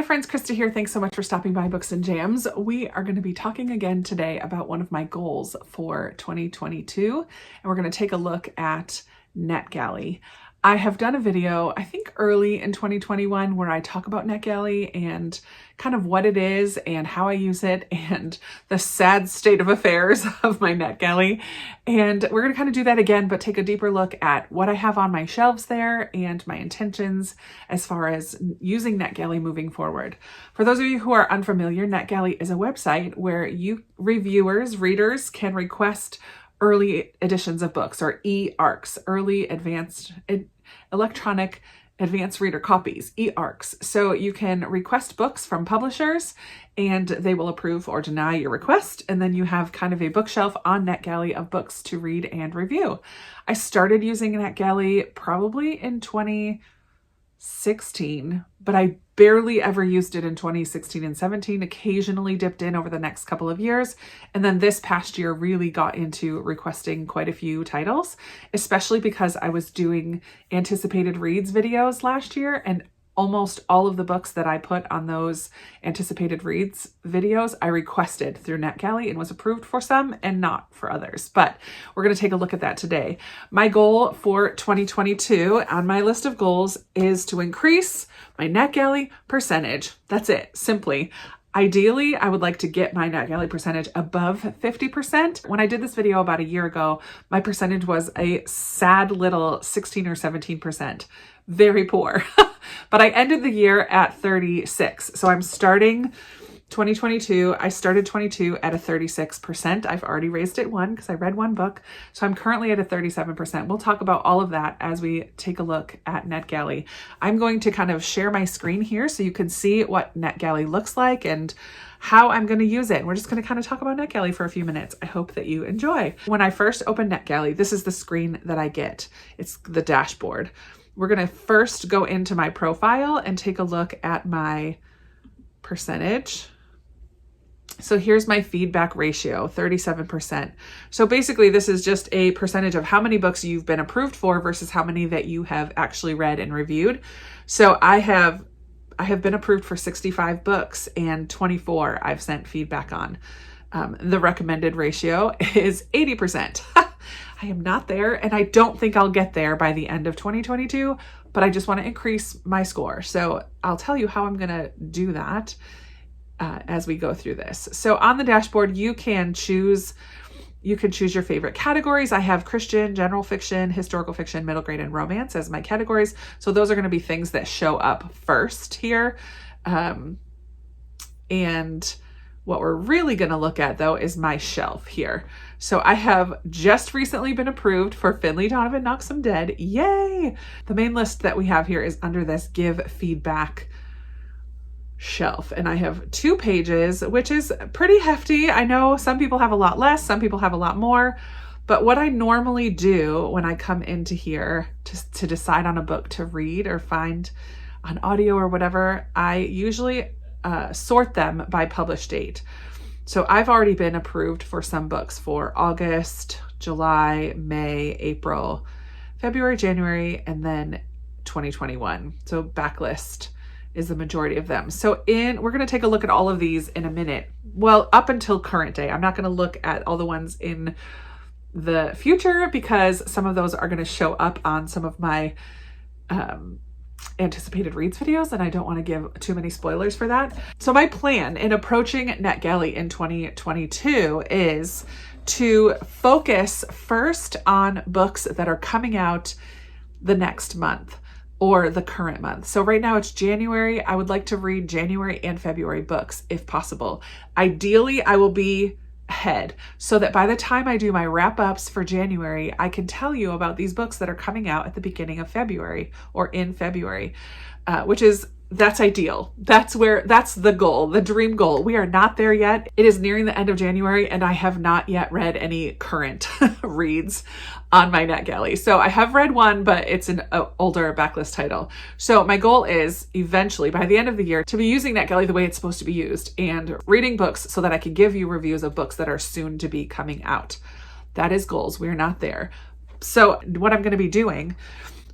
friends, Krista here. Thanks so much for stopping by Books and Jams. We are going to be talking again today about one of my goals for 2022, and we're going to take a look at NetGalley. I have done a video, I think early in 2021, where I talk about NetGalley and kind of what it is and how I use it and the sad state of affairs of my NetGalley. And we're going to kind of do that again, but take a deeper look at what I have on my shelves there and my intentions as far as using NetGalley moving forward. For those of you who are unfamiliar, NetGalley is a website where you readers can request early editions of books, or eARCs, early advanced electronic advanced reader copies, eARCs. So you can request books from publishers and they will approve or deny your request. And then you have kind of a bookshelf on NetGalley of books to read and review. I started using NetGalley probably in 2016, but I barely ever used it in 2016 and 17, occasionally dipped in over the next couple of years. And then this past year really got into requesting quite a few titles, especially because I was doing anticipated reads videos last year, and almost all of the books that I put on those anticipated reads videos, I requested through NetGalley and was approved for some and not for others. But we're going to take a look at that today. My goal for 2022 on my list of goals is to increase my NetGalley percentage. That's it, simply. Ideally, I would like to get my NetGalley percentage above 50%. When I did this video about a year ago, my percentage was a sad little 16 or 17%. Very poor. But I ended the year at 36. So I'm starting 2022. I started 22 at a 36%. I've already raised it one because I read one book. So I'm currently at a 37%. We'll talk about all of that as we take a look at NetGalley. I'm going to kind of share my screen here so you can see what NetGalley looks like and how I'm going to use it. And we're just going to kind of talk about NetGalley for a few minutes. I hope that you enjoy. When I first open NetGalley, this is the screen that I get. It's the dashboard. We're going to first go into my profile and take a look at my percentage. So here's my feedback ratio, 37%. So basically this is just a percentage of how many books you've been approved for versus how many that you have actually read and reviewed. So I have been approved for 65 books and 24 I've sent feedback on. The recommended ratio is 80%. I am not there, and I don't think I'll get there by the end of 2022, but I just want to increase my score. So I'll tell you how I'm going to do that as we go through this. So on the dashboard, you can choose your favorite categories. I have Christian, general fiction, historical fiction, middle grade, and romance as my categories. So those are going to be things that show up first here. And what we're really going to look at, though, is my shelf here. So I have just recently been approved for Finley Donovan Knocks 'Em Dead. Yay! The main list that we have here is under this Give Feedback shelf. And I have 2 pages, which is pretty hefty. I know some people have a lot less, some people have a lot more. But what I normally do when I come into here to decide on a book to read or find on audio or whatever, I usually sort them by publish date. So I've already been approved for some books for August, July, May, April, February, January, and then 2021. So backlist is the majority of them. So we're going to take a look at all of these in a minute. Well, up until current day. I'm not going to look at all the ones in the future because some of those are going to show up on some of my anticipated reads videos, and I don't want to give too many spoilers for that. So my plan in approaching NetGalley in 2022 is to focus first on books that are coming out the next month or the current month. So right now it's January. I would like to read January and February books if possible. Ideally, I will be ahead so that by the time I do my wrap-ups for January, I can tell you about these books that are coming out at the beginning of February or in February, that's ideal. That's the goal, the dream goal. We are not there yet. It is nearing the end of January and I have not yet read any current reads on my NetGalley. So I have read one, but it's an older backlist title. So my goal is eventually by the end of the year to be using NetGalley the way it's supposed to be used and reading books so that I can give you reviews of books that are soon to be coming out. That is goals. We're not there. So what I'm going to be doing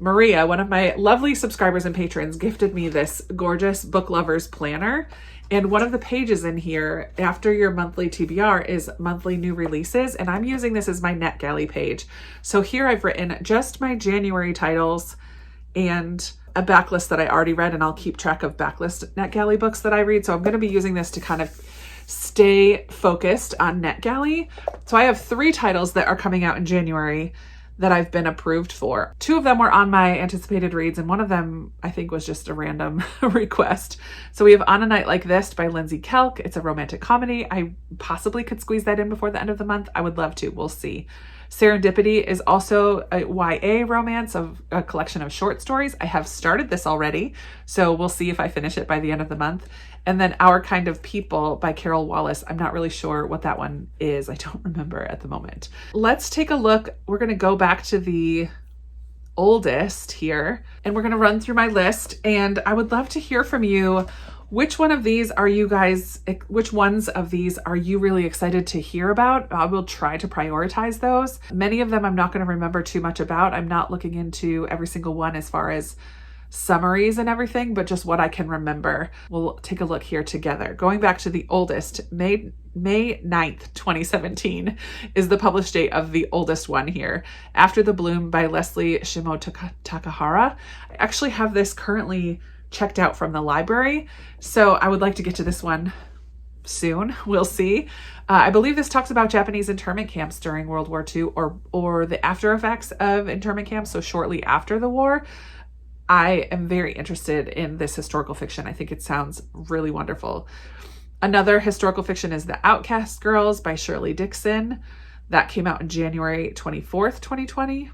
Maria, one of my lovely subscribers and patrons, gifted me this gorgeous book lovers planner. And one of the pages in here after your monthly TBR is monthly new releases. And I'm using this as my NetGalley page. So here I've written just my January titles and a backlist that I already read, and I'll keep track of backlist NetGalley books that I read. So I'm going to be using this to kind of stay focused on NetGalley. So I have 3 titles that are coming out in January that I've been approved for. 2 of them were on my anticipated reads, and one of them I think was just a random request. So we have On a Night Like This by Lindsay Kelk. It's a romantic comedy. I possibly could squeeze that in before the end of the month. I would love to. We'll see. Serendipity is also a YA romance of a collection of short stories. I have started this already, so we'll see if I finish it by the end of the month. And then Our Kind of People by Carol Wallace. I'm not really sure what that one is. I don't remember at the moment. Let's take a look. We're going to go back to the oldest here, and we're going to run through my list. And I would love to hear from you. Which ones of these are you really excited to hear about? I will try to prioritize those. Many of them I'm not going to remember too much about. I'm not looking into every single one as far as summaries and everything, but just what I can remember. We'll take a look here together. Going back to the oldest, May 9th, 2017 is the published date of the oldest one here. After the Bloom by Leslie Shimo Takahara. I actually have this currently checked out from the library, so I would like to get to this one soon. We'll see. I believe this talks about Japanese internment camps during World War II or the after effects of internment camps, so shortly after the war. I am very interested in this historical fiction. I think it sounds really wonderful. Another historical fiction is The Outcast Girls by Shirley Dixon. That came out on January 24th, 2020.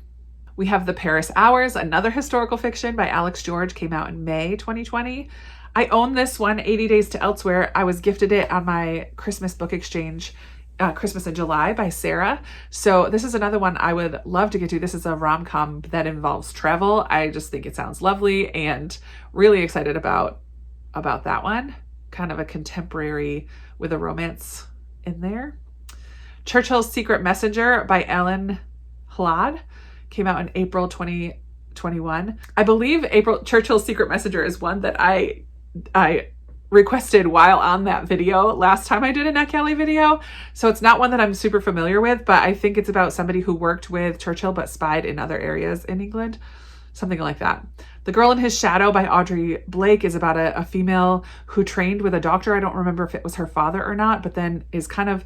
We have The Paris Hours, another historical fiction by Alex George, came out in May 2020. I own this one, 80 Days to Elsewhere. I was gifted it on my Christmas book exchange, Christmas in July by Sarah. So this is another one I would love to get to. This is a rom-com that involves travel. I just think it sounds lovely and really excited about that one. Kind of a contemporary with a romance in there. Churchill's Secret Messenger by Ellen Hlad. Came out in April 2021. I believe Churchill's Secret Messenger is one that I requested while on that video last time I did a NetGalley video. So it's not one that I'm super familiar with, but I think it's about somebody who worked with Churchill but spied in other areas in England. Something like that. The Girl in His Shadow by Audrey Blake is about a female who trained with a doctor. I don't remember if it was her father or not, but then is kind of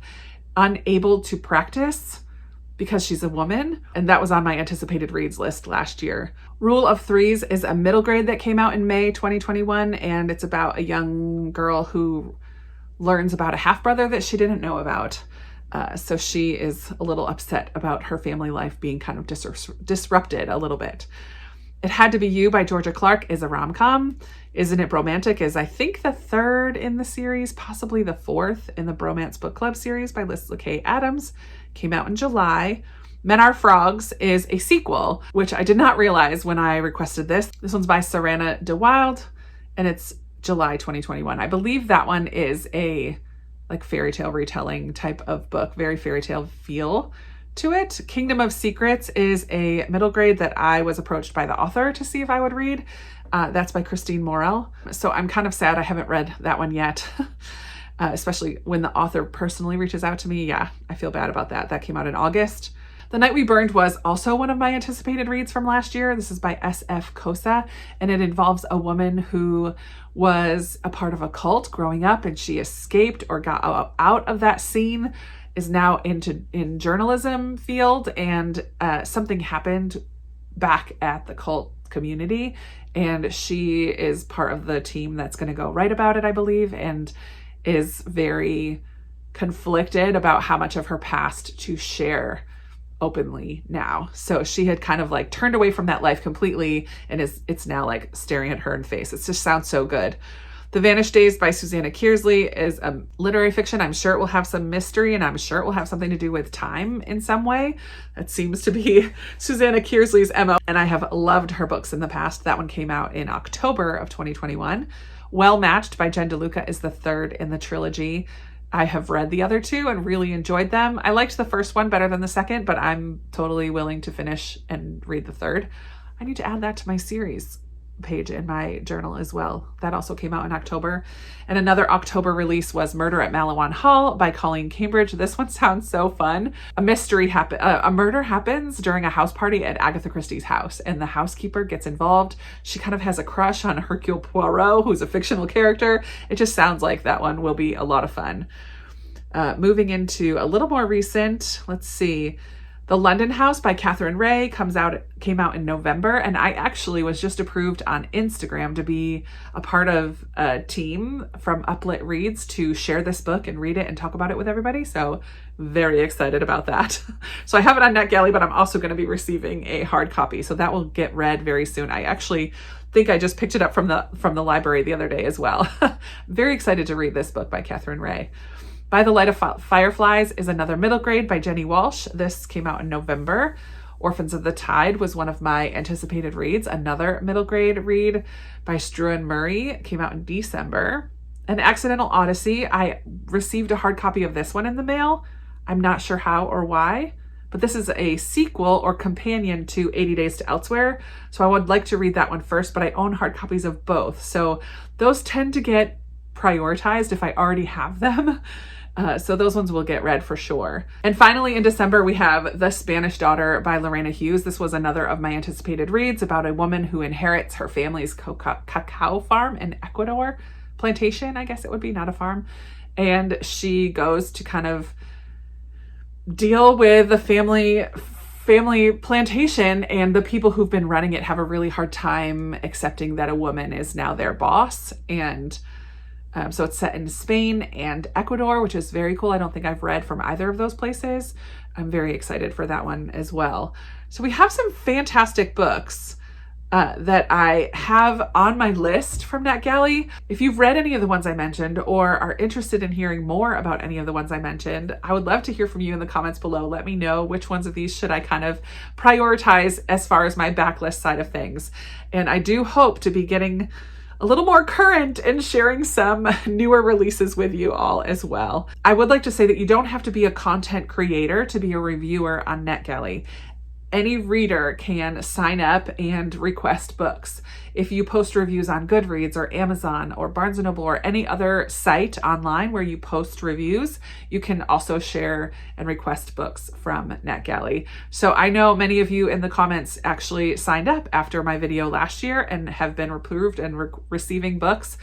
unable to practice because she's a woman, and that was on my anticipated reads list last year. Rule of Threes is a middle grade that came out in May 2021, and it's about a young girl who learns about a half-brother that she didn't know about. So she is a little upset about her family life being kind of disrupted a little bit. It Had to Be You by Georgia Clark is a rom-com. Isn't It Romantic is, I think, the 3rd in the series, possibly the 4th in the Bromance Book Club series by Liz K. Adams. Came out in July. Men Are Frogs is a sequel, which I did not realize when I requested this. This one's by Sarana de Wilde, and it's July 2021. I believe that one is a fairy tale retelling type of book, very fairy tale feel to it. Kingdom of Secrets is a middle grade that I was approached by the author to see if I would read. That's by Christine Morel. So I'm kind of sad I haven't read that one yet. Especially when the author personally reaches out to me. Yeah, I feel bad about that. That came out in August. The Night We Burned was also one of my anticipated reads from last year. This is by S.F. Kosa, and it involves a woman who was a part of a cult growing up, and she escaped or got out of that scene, is now in journalism field, and something happened back at the cult community, and she is part of the team that's going to go write about it, I believe, and is very conflicted about how much of her past to share openly now. So she had kind of turned away from that life completely, and it's now staring at her in face. It just sounds so good. The Vanished Days by Susanna Kearsley is a literary fiction. I'm sure it will have some mystery, and I'm sure it will have something to do with time in some way. That seems to be Susanna Kearsley's MO, and I have loved her books in the past. That one came out in October of 2021. Well Matched by Jen DeLuca is the 3rd in the trilogy. I have read the other 2 and really enjoyed them. I liked the first one better than the second, but I'm totally willing to finish and read the 3rd. I need to add that to my series page in my journal as well. That also came out in October. And another October release was Murder at Malawan Hall by Colleen Cambridge. This one sounds so fun. A murder happens during a house party at Agatha Christie's house, and the housekeeper gets involved. She kind of has a crush on Hercule Poirot, who's a fictional character. It just sounds like that one will be a lot of fun. Moving into a little more recent, let's see. The London House by Catherine Ray came out in November, and I actually was just approved on Instagram to be a part of a team from Uplit Reads to share this book and read it and talk about it with everybody. So very excited about that. So I have it on NetGalley, but I'm also going to be receiving a hard copy. So that will get read very soon. I actually think I just picked it up from the library the other day as well. Very excited to read this book by Catherine Ray. By the Light of Fireflies is another middle grade by Jenny Walsh. This came out in November. Orphans of the Tide was one of my anticipated reads. Another middle grade read by Struan Murray came out in December. An Accidental Odyssey. I received a hard copy of this one in the mail. I'm not sure how or why, but this is a sequel or companion to 80 Days to Elsewhere. So I would like to read that one first, but I own hard copies of both. So those tend to get prioritized if I already have them. So those ones will get read for sure. And finally, in December, we have The Spanish Daughter by Lorena Hughes. This was another of my anticipated reads about a woman who inherits her family's cacao farm in Ecuador. Plantation, I guess it would be, not a farm. And she goes to kind of deal with the family plantation, and the people who've been running it have a really hard time accepting that a woman is now their boss. And so it's set in Spain and Ecuador, which is very cool. I don't think I've read from either of those places. I'm very excited for that one as well. So we have some fantastic books that I have on my list from NetGalley. If you've read any of the ones I mentioned or are interested in hearing more about any of the ones I mentioned, I would love to hear from you in the comments below. Let me know which ones of these should I kind of prioritize as far as my backlist side of things. And I do hope to be getting a little more current and sharing some newer releases with you all as well. I would like to say that you don't have to be a content creator to be a reviewer on NetGalley. Any reader can sign up and request books. If you post reviews on Goodreads or Amazon or Barnes & Noble or any other site online where you post reviews, you can also share and request books from NetGalley. So I know many of you in the comments actually signed up after my video last year and have been approved and receiving books.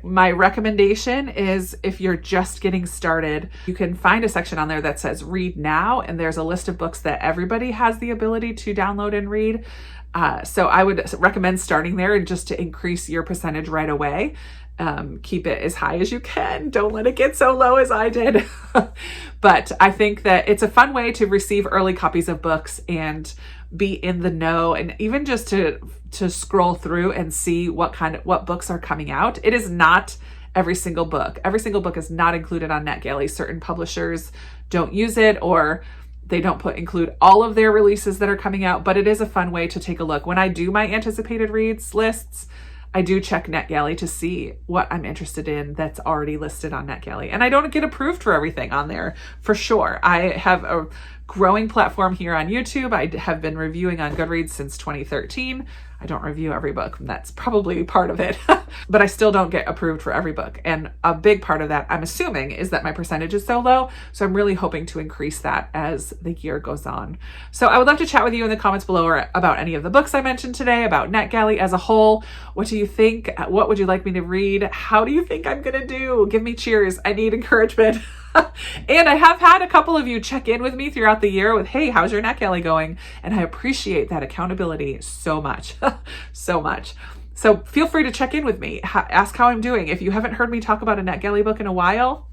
My recommendation is, if you're just getting started, you can find a section on there that says read now, and there's a list of books that everybody has the ability to download and read. So I would recommend starting there, and just to increase your percentage right away. Keep it as high as you can. Don't let it get so low as I did. But I think that it's a fun way to receive early copies of books and be in the know, and even just to scroll through and see what books are coming out. It is not every single book. Every single book is not included on NetGalley. Certain publishers don't use it, or they don't include all of their releases that are coming out, but it is a fun way to take a look. When I do my anticipated reads lists, I do check NetGalley to see what I'm interested in that's already listed on NetGalley. And I don't get approved for everything on there, for sure. I have a growing platform here on YouTube. I have been reviewing on Goodreads since 2013. I don't review every book, and that's probably part of it, but I still don't get approved for every book. And a big part of that, I'm assuming, is that my percentage is so low. So I'm really hoping to increase that as the year goes on. So I would love to chat with you in the comments below about any of the books I mentioned today, about NetGalley as a whole. What do you think? What would you like me to read? How do you think I'm going to do? Give me cheers. I need encouragement. And I have had a couple of you check in with me throughout the year with, hey, how's your NetGalley going? And I appreciate that accountability so much, so much. So feel free to check in with me. Ask how I'm doing. If you haven't heard me talk about a NetGalley book in a while,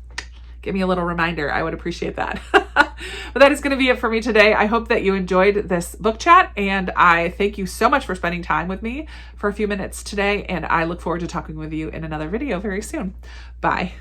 give me a little reminder. I would appreciate that. But that is going to be it for me today. I hope that you enjoyed this book chat, and I thank you so much for spending time with me for a few minutes today. And I look forward to talking with you in another video very soon. Bye.